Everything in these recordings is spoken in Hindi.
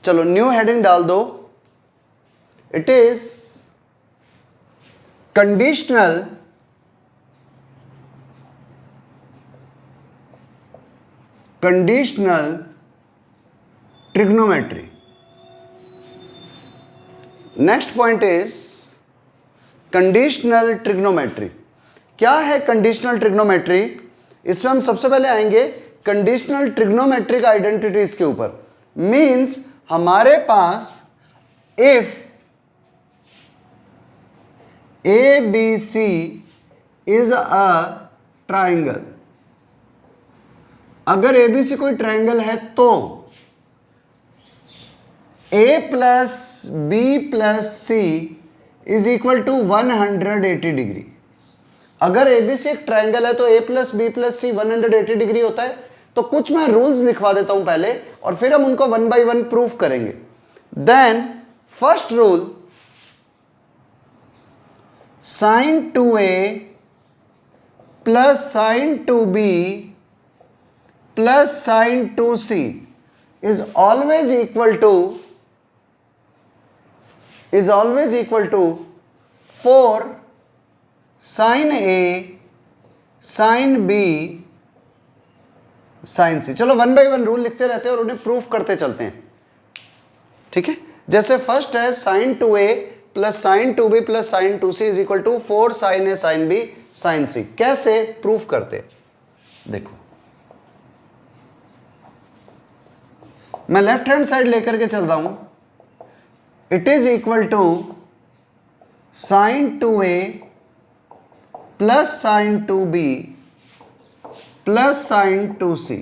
चलो न्यू हेडिंग डाल दो, it is conditional trigonometry. Next point is conditional trigonometry. क्या है कंडीशनल ट्रिग्नोमेट्री? इसमें हम सबसे पहले आएंगे कंडीशनल ट्रिग्नोमेट्रिक आइडेंटिटीज के ऊपर। मींस हमारे पास if A B C is a triangle, अगर ए बी सी कोई ट्राइंगल है तो A plus B plus C is equal to 180 degree. अगर ए बी सी एक ट्राइंगल है तो A plus B plus C 180 degree होता है। तो कुछ मैं रूल्स लिखवा देता हूं पहले और फिर हम उनको 1 बाय 1 प्रूफ करेंगे। Then first rule, sin 2a plus sin 2b plus sin 2c is always equal to 4 sin a sin b sin c। चलो 1 बाय 1 रूल लिखते रहते हैं और उन्हें प्रूफ करते चलते हैं, ठीक है। जैसे फर्स्ट है sin 2a plus sin 2b plus sin 2c is equal to 4 sin a sin b sin c। कैसे प्रूफ करते? देखो मैं लेफ्ट हैंड साइड लेकर के चल रहा हूं। It is equal to sin 2a plus sin 2b plus sin 2c,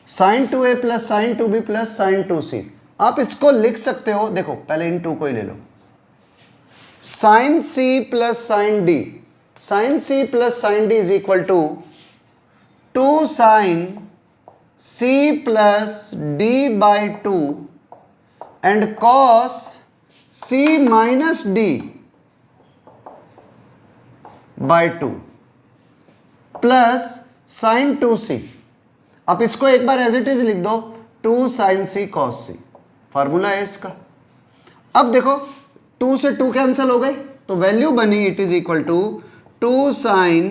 sin 2a plus sin 2b plus sin 2c। आप इसको लिख सकते हो, देखो पहले इन टू को ही ले लो, sin c plus sin d, sin c plus sin d is equal to 2 sin c plus d by 2 and cos c minus d by 2 plus sin 2c। आप इसको एक बार एज इट इज लिख दो, 2 sin c cos c, formula है इसका। अब देखो 2 से 2 कैंसिल हो गए तो वैल्यू बनी, it is equal to 2 sin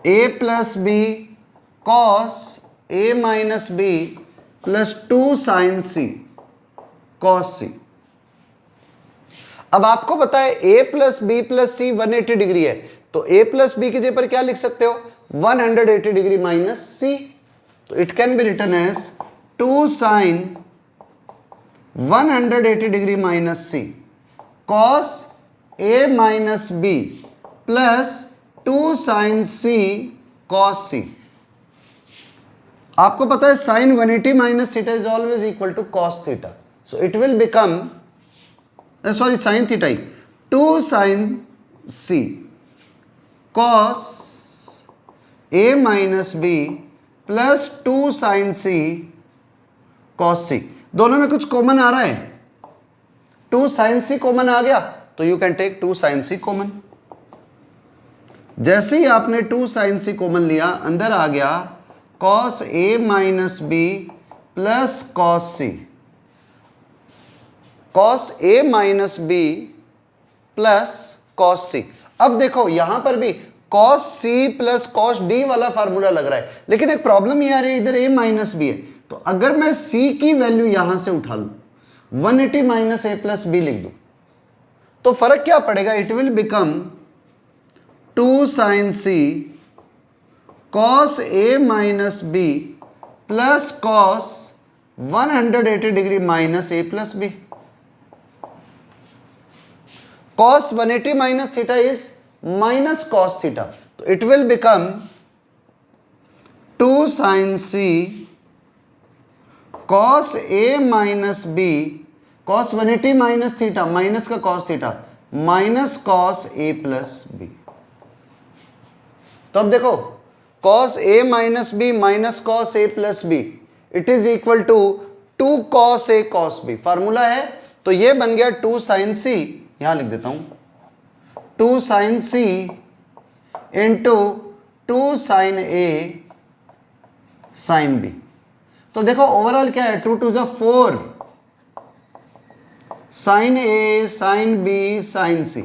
a plus B cos a minus B plus 2 sin c cos c। अब आपको पता है a plus B plus C 180 degree है, तो a प्लस बी की जगह पर क्या लिख सकते हो, 180 डिग्री माइनस c। तो it can be written as 2 sin 180 degree minus c cos a minus b plus 2 sin c cos c। आपको पता है sin 180 minus theta is always equal to cos theta, so it will become sorry sin theta ही 2 sin c cos a minus b plus 2 sin c cos c। दोनों में कुछ कॉमन आ रहा है, 2 sin c कॉमन आ गया तो you can take 2 sin c common. जैसे ही आपने 2 sin c कॉमन लिया, अंदर आ गया cos a minus b plus cos c, cos a minus b plus cos c। अब देखो यहां पर भी cos c plus cos d वाला फार्मूला लग रहा है, लेकिन एक प्रॉब्लम ये आ रही है, इधर a माइनस b है। तो अगर मैं c की वैल्यू यहां से उठा लूं, 180 माइनस a प्लस b लिख दूं, तो फर्क क्या पड़ेगा, it will become 2 sin c cos a minus b plus cos 180 degree minus a plus b। cos 180 minus theta is minus cos theta, तो it will become 2 sin c cos a minus b cos 180 minus theta, minus का cos theta, minus cos a plus b। तो अब देखो cos a minus b minus cos a plus b it is equal to 2 cos a cos b, formula है। तो ये बन गया 2 sin c, यहां लिख देता हूं 2 sin c into 2 sin a sin b। तो तो देखो ओवरऑल क्या है, 2 2 जा 4 sine A sine B sine सी।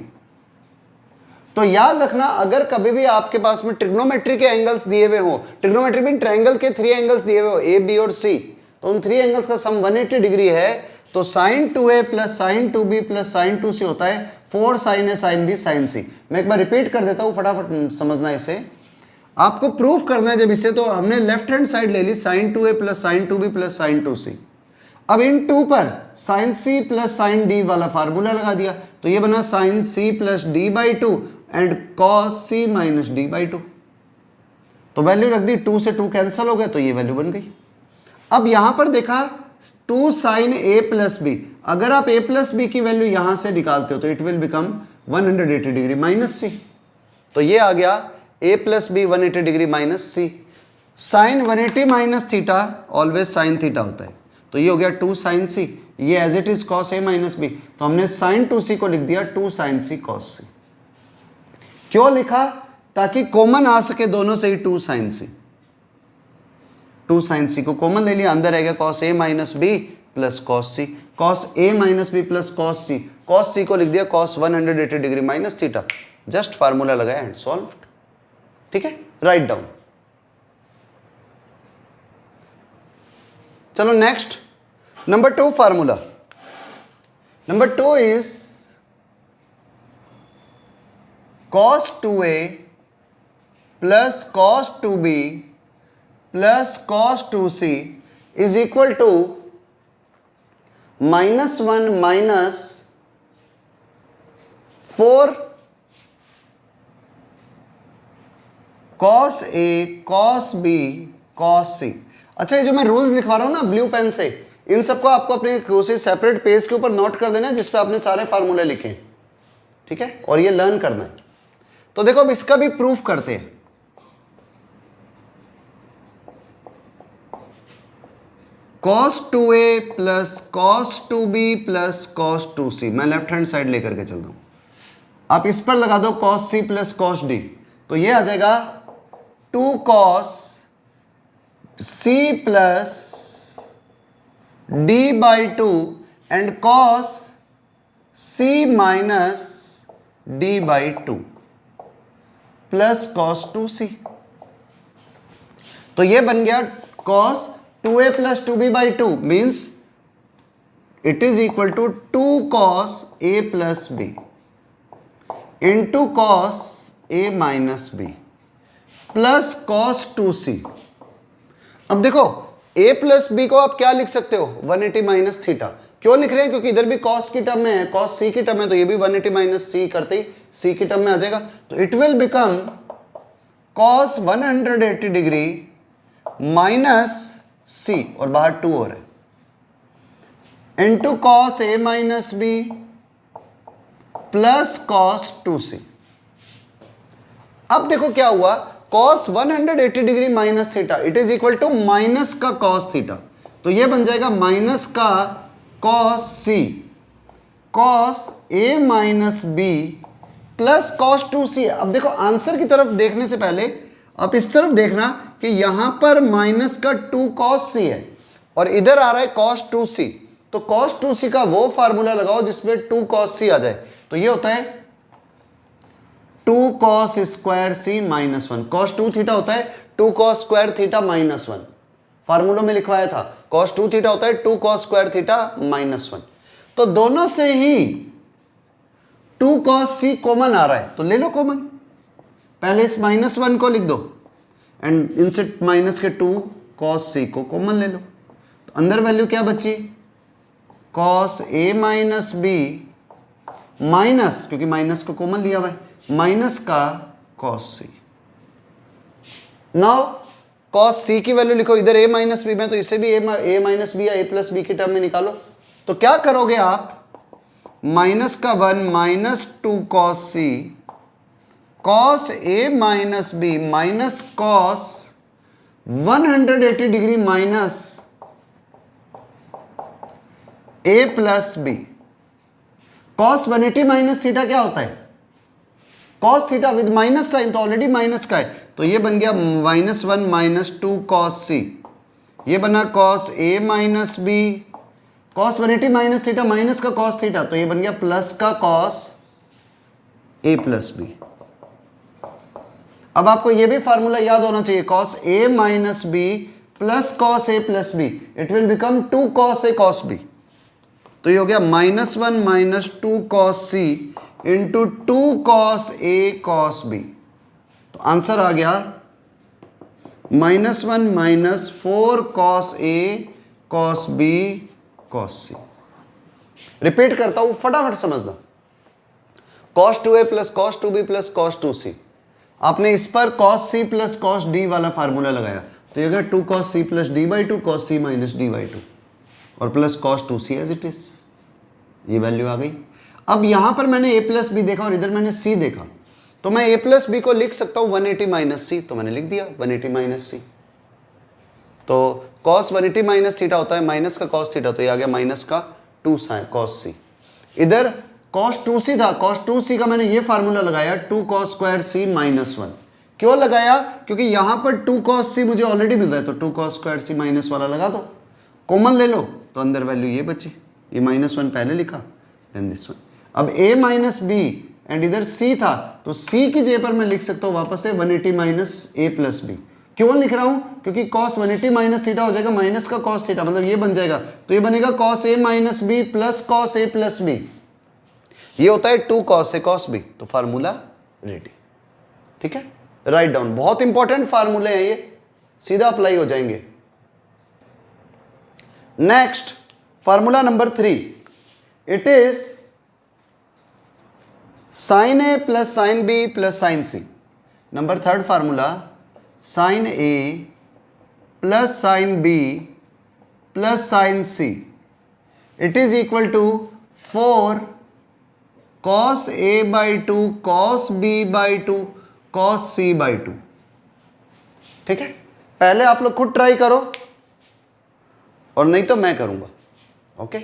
तो याद रखना अगर कभी भी आपके पास में ट्रिग्नोमेट्री के एंगल्स दिए हुए हो, ट्रिग्नोमेट्री में ट्रायंगल के 3 एंगल्स दिए हुए हो ए बी और सी, तो उन 3 एंगल्स का सम 180 डिग्री है, तो sine 2a plus sine 2b plus sine 2c होता है 4 sine A sine B sine C. मैं एक बार रिपीट कर देता हूं, फटाफट समझना इसे। आपको प्रूफ करना है जब इसे, तो हमने लेफ्ट हैंड साइड ले ली sine 2a plus sine 2b plus sine 2c। अब इन 2 पर sine c plus sine d वाला फार्मूला लगा दिया, तो ये बना sine c plus d by 2 and cos c minus d by 2। तो वैल्यू रख दी, 2 से 2 कैंसिल हो गए, तो ये वैल्यू बन गई। अब यहां पर देखा 2 साइन a प्लस बी, अगर आप a प्लस बी की वैल्यू यहां से निकालते हो तो it will become 180 degree minus C. तो ये आ गया a plus B 180 degree minus C. Sine 180 minus theta always sine theta होता है, तो ये हो गया 2 साइन सी, ये as it is cos a minus B, तो हमने साइन 2c को लिख दिया 2 साइन सी कॉस सी। क्यों लिखा? ताकि कॉमन आ सके दोनों से ही 2 साइन सी। 2 साइन सी को कॉमन ले लिया, अंदर रहेगा cos A minus B plus cos C, cos A minus B plus cos C को लिख दिया cos 180 degree minus theta. Just formula लगाया एंड सॉल्व्ड। ठीक है, राइट डाउन। चलो next, number 2 formula. Number 2 is cos 2a plus cos 2b plus cos 2c is equal to -1 minus 4 cos a cos b cos c। अच्छा, ये जो मैं रूल्स लिखवा रहा हूं ना ब्लू पेन से, इन सबको आपको अपने किसी सेपरेट पेज के ऊपर नोट कर देना है जिसपे आपने सारे फार्मूले लिखे हैं। ठीक है, और ये लर्न करना है। तो देखो अब इसका भी प्रूफ करते हैं। cos 2a plus cos 2b plus cos 2c, मैं लेफ्ट हैंड साइड लेकर के चलता हूं। आप इस पर लगा दो cos c plus cos d, तो ये आ जाएगा 2 cos c plus d by 2 and cos c minus d by 2 plus cos 2c। तो ये बन गया cos 2a plus 2b by 2 means it is equal to 2 cos a plus b into cos a minus b plus cos 2c। अब देखो a प्लस b को आप क्या लिख सकते हो, 180 माइनस थीटा। क्यों लिख रहे हैं? क्योंकि इधर भी cos की टर्म में है, cos c की टर्म में, तो ये भी 180 माइनस c करते ही c की टर्म में आ जाएगा। तो it will become cos 180 degree minus c, और बाहर 2 हो रहा है, into cos a minus b plus cos 2c। अब देखो क्या हुआ, cos 180 degree minus theta it is equal to minus का cos थीटा, तो ये बन जाएगा माइनस का cos c cos a minus b plus cos 2c। अब देखो आंसर की तरफ देखने से पहले आप इस तरफ देखना कि यहां पर माइनस का 2 cos c है और इधर आ रहा है cos 2c, तो cos 2c का वो फार्मूला लगाओ जिसमें 2 cos c आ जाए, तो ये होता है 2 cos square c minus 1। cos 2 theta होता है 2 cos square theta minus 1, formula में लिखवाया था। cos 2 थीटा होता है 2 cos स्क्वायर थीटा माइनस 1। तो दोनों से ही 2 cos c कॉमन आ रहा है, तो ले लो कॉमन। पहले इस माइनस 1 को लिख दो एंड इनसे माइनस के 2 cos c को कॉमन ले लो, तो अंदर वैल्यू क्या बची, cos a minus b minus, क्योंकि माइनस को कॉमन लिया हुआ है, माइनस का cos c। Now cos c की वैल्यू लिखो इधर a माइनस बी में, तो इसे भी a माइनस बी या a प्लस बी की टर्म में निकालो। तो क्या करोगे आप, माइनस का 1 minus 2 cos c cos a minus B minus cos 180 degree minus a plus B. cos 180 minus theta क्या होता है, cos theta with minus sign, तो ऑलरेडी माइनस का है, तो ये बन गया -1 माइनस 2 cos c ये बना cos A minus B, cos 180 minus theta minus का कॉस थीटा, तो ये बन गया प्लस का कॉस ए प्लस बी। अब आपको ये भी फार्मूला याद होना चाहिए, cos A minus B plus cos A plus B, it will become 2 cos A cos B. तो ये हो गया -1 minus 2 cos C into 2 cos A cos B. तो आंसर आ गया -1 minus 4 cos A cos B cos C. Repeat करता हूं, फटाफट समझना। cos 2a plus cos 2b plus cos 2c, आपने इस पर cos c plus cos d वाला फार्मूला लगाया, तो ये 2 cos c plus d by 2 cos c minus d by 2 और plus cos 2c as it is, ये वैल्यू आ गई। अब यहां पर मैंने a प्लस बी देखा और इधर मैंने c देखा, तो मैं a प्लस बी को लिख सकता हूं 180 माइनस सी, तो मैंने लिख दिया 180 माइनस सी। तो cos 180 माइनस थीटा होता है माइनस का cos थीटा, तो ये आ गया माइनस का 2 cos c। इधर cos 2c था, cos 2c का मैंने ये फार्मूला लगाया 2 cos स्क्वायर c माइनस 1। क्यों लगाया? क्योंकि यहां पर 2 cos c मुझे ऑलरेडी मिल रहा है, तो 2 cos स्क्वायर c माइनस वाला लगा दो, कॉमन ले लो, तो अंदर वैल्यू ये बची, ये -1 पहले लिखा देन दिस वन। अब a माइनस बी एंड इधर c था, तो c की जगह पर मैं लिख सकता हूं वापस से 180 माइनस a प्लस बी। क्यों लिख रहा हूं? क्योंकि cos 180 माइनस थीटा हो जाएगा माइनस का cos थीटा, मतलब ये बन जाएगा, तो ये बनेगा cos a minus B plus cos a plus B. ये होता है 2 cos a cos b, तो फार्मूला रेडी। ठीक है, राइट डाउन। बहुत इंपॉर्टेंट फार्मूले हैं ये, सीधा अप्लाई हो जाएंगे। Next formula number 3, it is sin a plus sin b plus sin c। Number 3rd formula sin a plus sin b plus sin c, it is equal to 4 cos a by 2 cos b by 2 cos c by 2। ठीक है, पहले आप लोग खुद ट्राई करो और नहीं तो मैं करूंगा। ओके,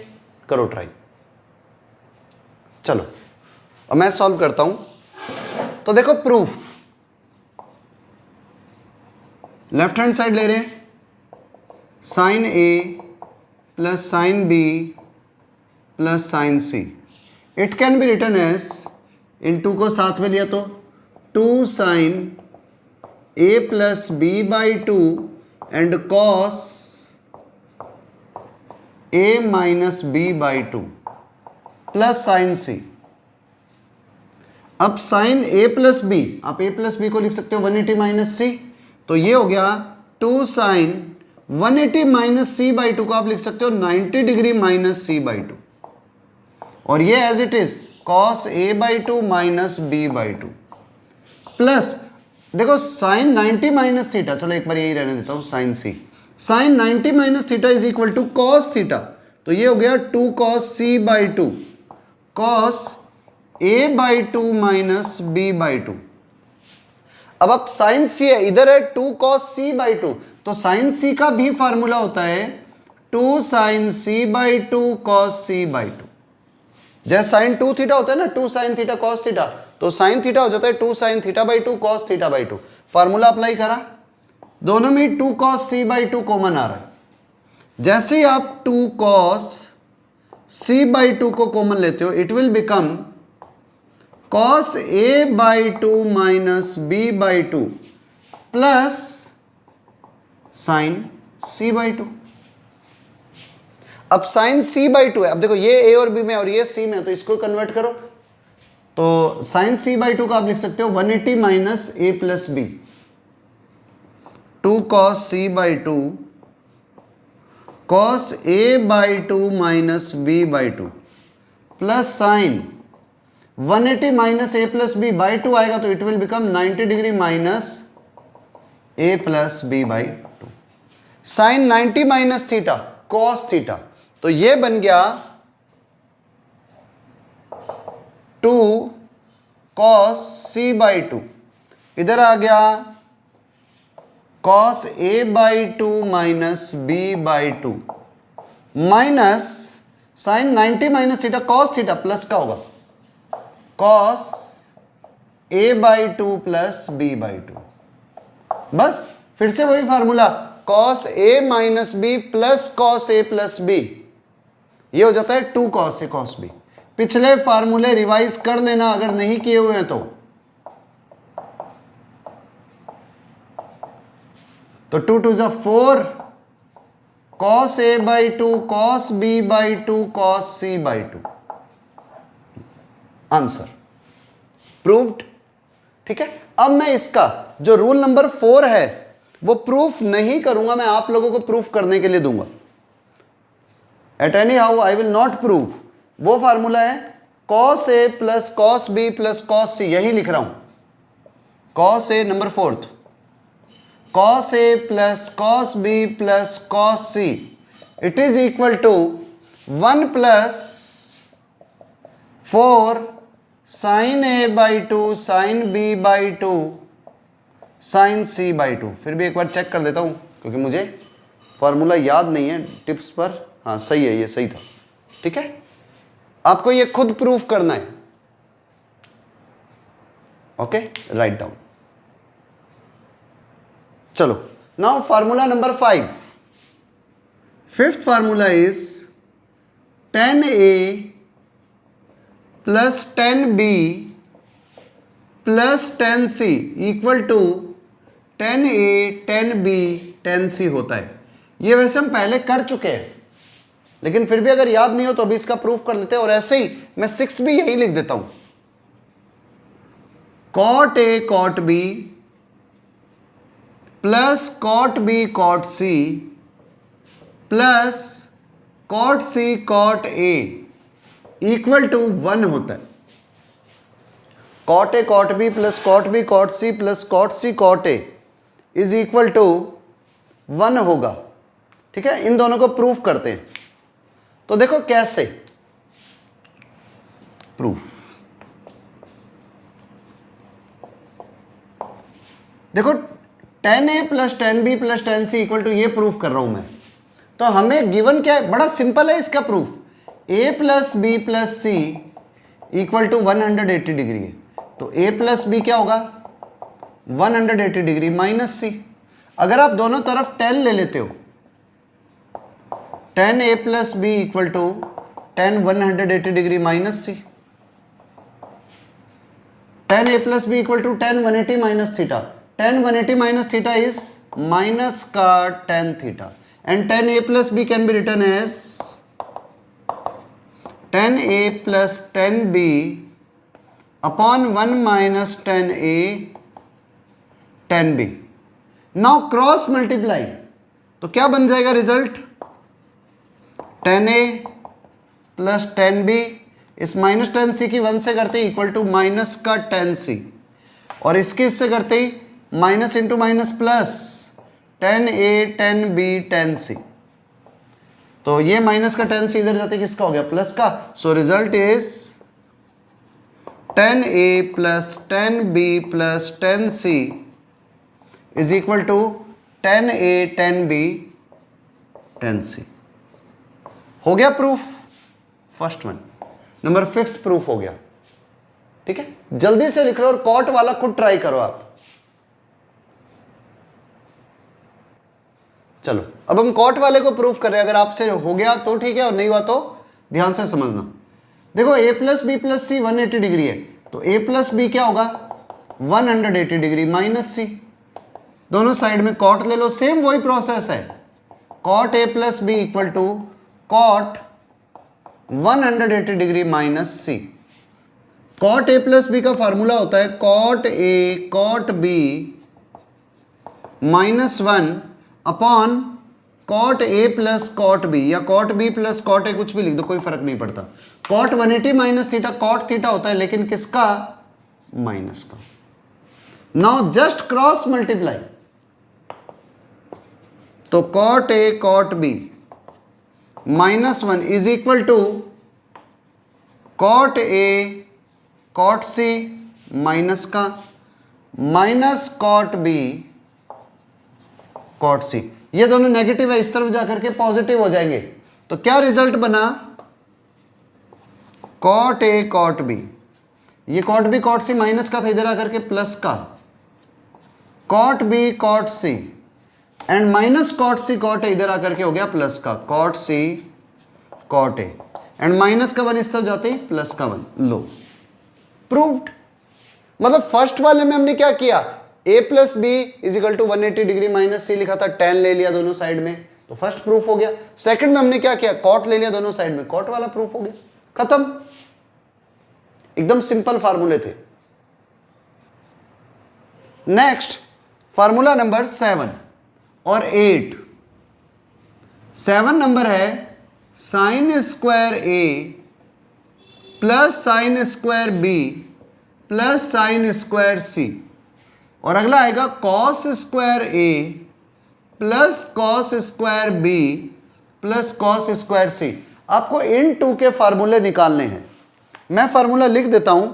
करो ट्राई। चलो अब मैं सॉल्व करता हूं। तो देखो प्रूफ, लेफ्ट हैंड साइड ले रहे हैं, sin a plus sin b plus sin c, it can be written as, इन 2 को साथ में लिया तो 2 sin a plus b by 2 and cos a minus b by 2 plus sin c। अब sin a प्लस b, आप a प्लस b को लिख सकते हो 180 माइनस c, तो ये हो गया 2 sin 180 माइनस c बाई 2 को आप लिख सकते हो 90 डिग्री माइनस c बाई 2, और ये as it is cos a by 2 minus b by 2 plus, देखो sin 90 माइनस थीटा, चलो एक बार यही रहने देता हूं, sin c, sin 90 minus theta is equal to cos theta, तो ये हो गया 2 cos c by 2 cos a by 2 minus b by 2। अब sin c है, इधर है 2 cos c बाई 2, तो sin c का भी फार्मूला होता है 2 sin c by 2 cos c by 2। जैसे sin 2 थीटा होता है ना, 2 sin थीटा cos थीटा, तो sin थीटा हो जाता है 2 sin theta by 2 cos theta by 2। Formula apply करा, दोनों में 2 cos c बाई 2 कॉमन आ रहा है। जैसे ही आप 2 cos c बाई 2 को कॉमन लेते हो, it will become cos a by 2 minus b by 2 plus sin c by 2। अब sin c बाई 2 है, अब देखो ये a और b में और ये c में, तो इसको कन्वर्ट करो, तो sin c बाई 2 का आप लिख सकते हो 180 minus a plus b, 2 cos c by 2 cos a by 2 minus b by 2 plus sin 180 minus a plus b by 2 आएगा, तो it will become 90 degree minus a plus b by 2। sin 90 minus theta cos theta, तो ये बन गया 2 cos c बाई 2, इधर आ गया cos a by 2 minus b by 2 minus sin 90 minus theta cos theta plus का होगा cos a by 2 plus b by 2। बस फिर से वही formula, cos A minus B plus cos A plus B, ये हो जाता है 2 कॉस ए कॉस बी। पिछले फार्मूले रिवाइज कर लेना अगर नहीं किए हुए हैं तो 2 2 जा 4 cos A by 2 cos B by 2 cos C by 2, answer proved. ठीक है, अब मैं इसका जो रूल नंबर 4 है वो प्रूफ नहीं करूंगा, मैं आप लोगों को प्रूफ करने के लिए दूंगा। At anyhow I will not prove. वो फार्मूला है cos A plus cos B plus cos C, यही लिख रहा हूं। Cos A number 4, cos A plus cos B plus cos C, it is equal to 1 plus 4 sine A by 2 sine B by 2 sine C by 2। फिर भी एक बार चेक कर देता हूं क्योंकि मुझे फॉर्मूला याद नहीं है टिप्स पर। हाँ सही है, ये सही था। ठीक है, आपको ये खुद प्रूफ करना है। Okay, write down. चलो, now formula number 5। Fifth formula is 10a plus 10b plus 10c equal to 10a 10b 10c होता है। ये वैसे हम पहले कर चुके हैं, लेकिन फिर भी अगर याद नहीं हो तो अभी इसका प्रूफ कर लेते हैं। और ऐसे ही मैं 6th भी यही लिख देता हूं, cot A cot B plus cot B cot C plus cot C cot A equal to 1 होता है। Cot A cot B plus cot B cot C plus cot C cot A is equal to 1 होगा। ठीक है, इन दोनों को प्रूफ करते हैं। तो देखो कैसे प्रूफ, देखो 10a plus 10b plus 10c equal to, ये प्रूफ कर रहा हूं मैं। तो हमें गिवन क्या है, बड़ा सिंपल है इसका proof. a plus B plus C equal to 180 degree है, तो a प्लस बी क्या होगा 180 डिग्री माइनस सी। अगर आप दोनों तरफ 10 ले लेते हो, 10a plus B equal to 10 180 degree minus C. 10a plus B equal to 10 180 minus theta. 10 180 minus theta is minus का tan theta, and 10a plus B can be written as 10a plus 10b upon 1 minus 10a 10b। Now cross multiply, तो क्या बन जाएगा रिजल्ट, 10a प्लस 10b, इस माइनस 10c की 1 से करते ही इक्वल टू माइनस का 10c, और इसके इससे करते ही minus into minus plus 10a 10b 10c। तो ये माइनस का 10c इधर जाते किसका हो गया, प्लस का। So result is 10a plus 10b plus 10c is equal to 10a 10b 10c। हो गया proof, first one. Number 5th proof हो गया। ठीक है, जल्दी से लिख लो और कॉट वाला खुद ट्राई करो आप। चलो, अब हम कॉट वाले को प्रूफ कर रहे हैं। अगर आपसे हो गया तो ठीक है, और नहीं हुआ तो ध्यान से समझना। देखो a plus B plus C 180 degree है, तो a प्लस बी क्या होगा 180 डिग्री माइनस सी। दोनों साइड में कॉट ले लो, सेम वही प्रोसेस है। Cot a plus B equal to cot 180 degree minus C. Cot a plus B का फॉर्मूला होता है cot a cot b minus 1 upon cot a plus cot b, या cot b plus cot a, कुछ भी लिख दो, कोई फर्क नहीं पड़ता। Cot 180 minus theta cot theta होता है, लेकिन किसका, माइनस का। नाउ जस्ट क्रॉस मल्टीप्लाई, तो cot a cot b minus 1 is equal to cot a cot c minus का minus cot b cot c। ये दोनों नेगेटिव है, इस तरफ जाकर के पॉजिटिव हो जाएंगे। तो क्या रिजल्ट बना, कॉट a कॉट b, ये cot b cot c minus का था, इधर आकर के प्लस का, cot b cot c and minus cot C cot A इधर आकर के हो गया प्लस का cot C cot A, and minus का 1 इस तरफ जाते ही प्लस का 1, लो प्रूव्ड। मतलब फर्स्ट वाले में हमने क्या किया, a plus B is equal to 180 degree minus C लिखा था, tan ले लिया दोनों साइड में, तो फर्स्ट प्रूफ हो गया। सेकंड में हमने क्या किया, कॉट ले लिया दोनों साइड में, कॉट वाला प्रूफ हो गया, खत्म। एकदम सिंपल फार्मूले थे। नेक्स्ट फार्मूला नंबर 7 और 8। 7 नंबर है sine square A plus sine square B plus sine square C, और अगला आएगा cos square A plus cos square B plus cos square C. आपको इन टू के फार्मूले निकालने हैं। मैं फार्मूला लिख देता हूं।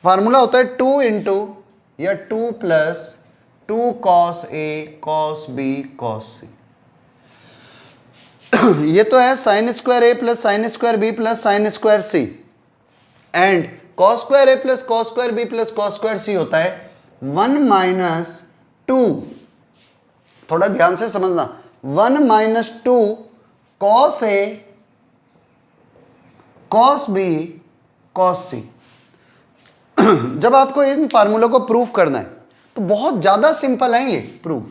फार्मूला होता है 2 इंटू या 2 plus 2 cos A cos B cos C. ये तो है sine square A plus sine square B plus sine square C, and cos square A plus cos square B plus cos square C होता है 1 माइनस 2, थोड़ा ध्यान से समझना, 1 minus 2 cos A cos B cos सी। जब आपको इन फार्मूलों को प्रूफ करना है तो बहुत ज्यादा सिंपल है ये प्रूफ।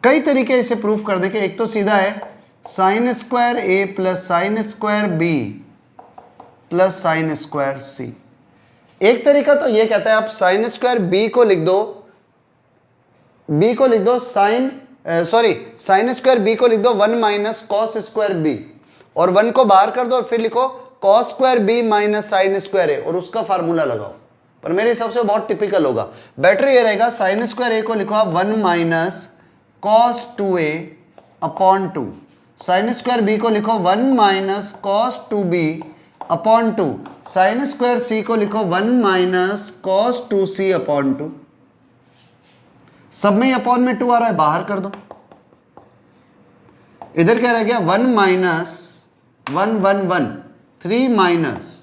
कई तरीके इसे प्रूफ करने के, एक तो सीधा है sine square A plus sine square B plus sine square C. एक तरीका तो ये कहता है आप साइन स्क्वायर बी को लिख दो साइन स्क्वायर बी को लिख दो 1 माइनस कॉस स्क्वायर बी, और 1 को बाहर कर दो और फिर लिखो cos square B minus sine square A, और उसका फार्मूला लगाओ। पर मेरे हिसाब से बहुत टिपिकल होगा, बेटर ये रहेगा साइन स्क्वायर ए को लिखो आप 1 minus cos 2a upon 2, sine square B को लिखो 1 minus cos 2b upon 2, sine square C को लिखो 1 माइनस कॉस 2c अपॉन 2। सब में अपॉन में 2 आ रहा है, बाहर कर दो। इधर क्या रह गया 1 minus 1 1 1 3 minus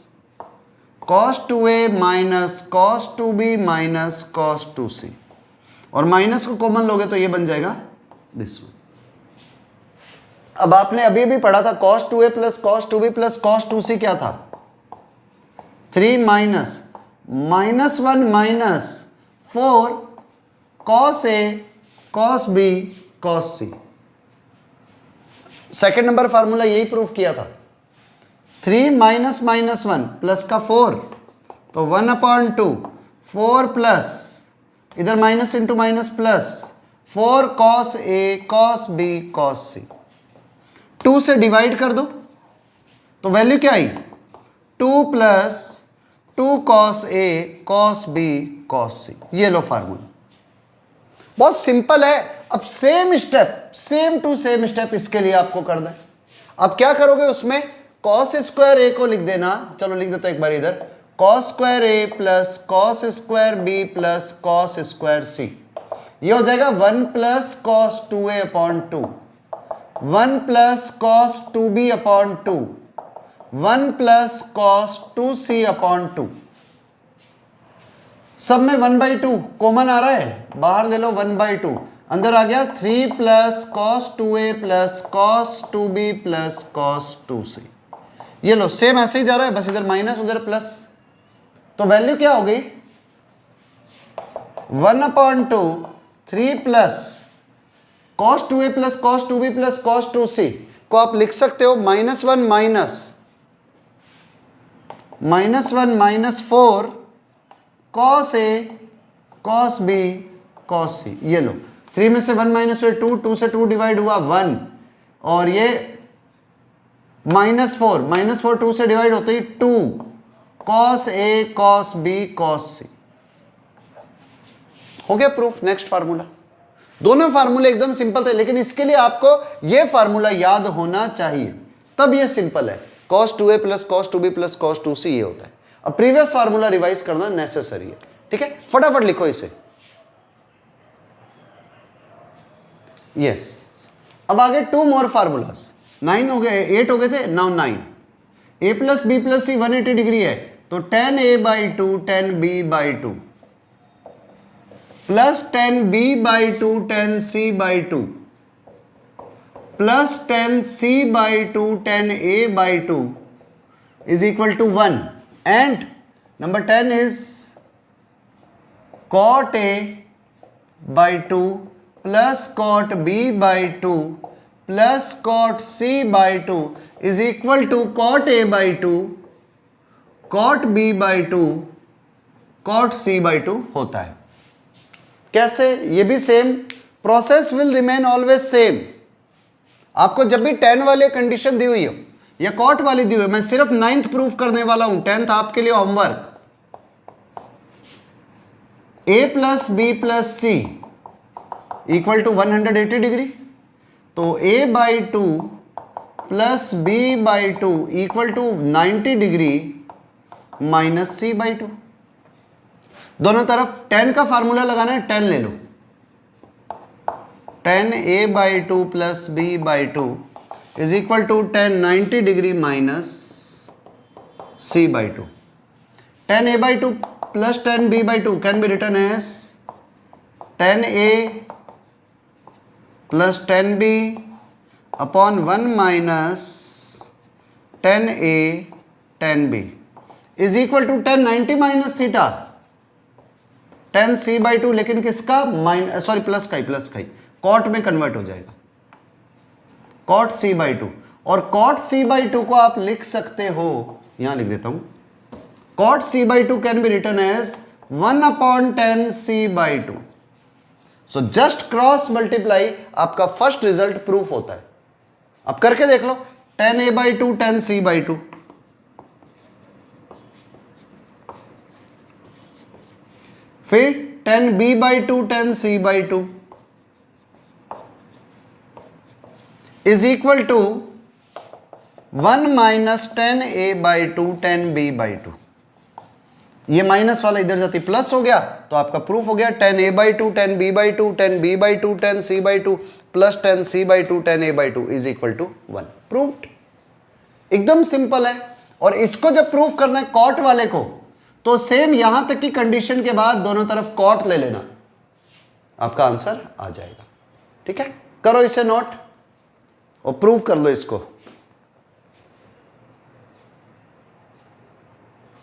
cos 2a minus cos 2b minus cos 2c, और माइनस को कॉमन लोगे तो ये बन जाएगा दिस वन। अब आपने अभी भी पढ़ा था cos 2a plus cos 2b plus cos 2c क्या था, 3 minus minus 1 minus 4 cos a cos b cos c। Second number formula यही प्रूफ किया था, 3 माइनस माइनस 1 प्लस का 4, तो 1 अपॉन 2 4 प्लस इधर minus into minus plus 4 cos a cos b cos c। 2 से डिवाइड कर दो तो वैल्यू क्या आई, 2 plus 2 cos a cos b cos c। ये लो फार्मूला, बहुत सिंपल है। अब same step, same to same step इसके लिए आपको करना है। अब क्या करोगे, उसमें cos स्क्वायर a को लिख देना, चलो लिख देता एक बार इधर, cos square a plus cos square b plus cos square c। ये हो जाएगा 1 plus cos 2a upon 2, 1 plus cos 2b upon 2, 1 plus cos 2c upon 2। सब में 1/2 कॉमन आ रहा है, बाहर ले लो 1/2, अंदर आ गया 3 plus cos 2a plus cos 2b plus cos 2c। ये लो सेम ऐसे ही जा रहा है, बस इधर माइनस उधर प्लस, तो वैल्यू क्या हो गई 1/2 3 plus cos 2a plus cos 2b plus cos 2c को आप लिख सकते हो -1 minus 1 minus 4 cos a cos b cos c। ये लो 3 में से 1 माइनस हुए 2, 2 से 2 डिवाइड हुआ 1, और ये -4 2 से डिवाइड होते ही 2 cos a cos b cos c। हो गया प्रूफ। नेक्स्ट फार्मूला, दोनों फार्मूले एकदम सिंपल थे, लेकिन इसके लिए आपको यह फार्मूला याद होना चाहिए, तब यह सिंपल है। cos 2a plus cos 2b plus cos 2c ये होता है। अब प्रीवियस फार्मूला रिवाइज करना नेसेसरी है, ठीक है, फटाफट लिखो इसे। यस, अब आगे 2 मोर फार्मूलास, 9 हो गए, 8 हो गए थे, now 9। a plus B plus C 180 degree है, तो tan a/2 tan b/2 plus 10b/2 10c/2 plus 10c/2 10a/2 is equal to 1 and number 10 is cot a/2 plus cot b/2 plus cot c/2 is equal to cot a/2 cot b/2 cot c/2 होता है। कैसे? ये भी same process will remain always same. आपको जब भी 10 वाले कंडीशन दी हुई हो या कॉट वाली दी हुई है, मैं सिर्फ 9th प्रूफ करने वाला हूं, 10th आपके लिए homework. a plus B plus C equal to 180 degree, तो a/2 plus b/2 equal to 90 degree minus c/2। दोनों तरफ 10 का फार्मूला लगाना है, 10 ले लो। 10 a/2 plus b/2 is equal to 10 90 degree minus c/2। 10 a/2 plus 10 b/2 can be written as 10a plus 10b upon 1 minus 10a 10b is equal to 10 90 minus theta 10 c/2, लेकिन किसका? प्लस का ही कॉट में कन्वर्ट हो जाएगा, कॉट c/2। और कॉट c/2 को आप लिख सकते हो, यहां लिख देता हूं, cot c/2 can be written as 1/10 c/2। So just cross multiply आपका फर्स्ट रिजल्ट प्रूफ होता है। अब करके देख लो, 10a/2 10 c/2, फिर 10b/2 10 c/2 is equal to 1 minus 10a/2 10b/2। ये माइनस वाला इधर जाती प्लस हो गया, तो आपका प्रूफ हो गया 10a/2 10b/2 10b/2 10c/2 plus 10c/2 10a/2 is equal to 1। Proved. एकदम सिंपल है। और इसको जब प्रूफ करना है कॉट वाले को, तो सेम यहां तक की कंडीशन के बाद दोनों तरफ कॉट ले लेना, आपका आंसर आ जाएगा। ठीक है, करो इसे नोट और प्रूव कर लो इसको।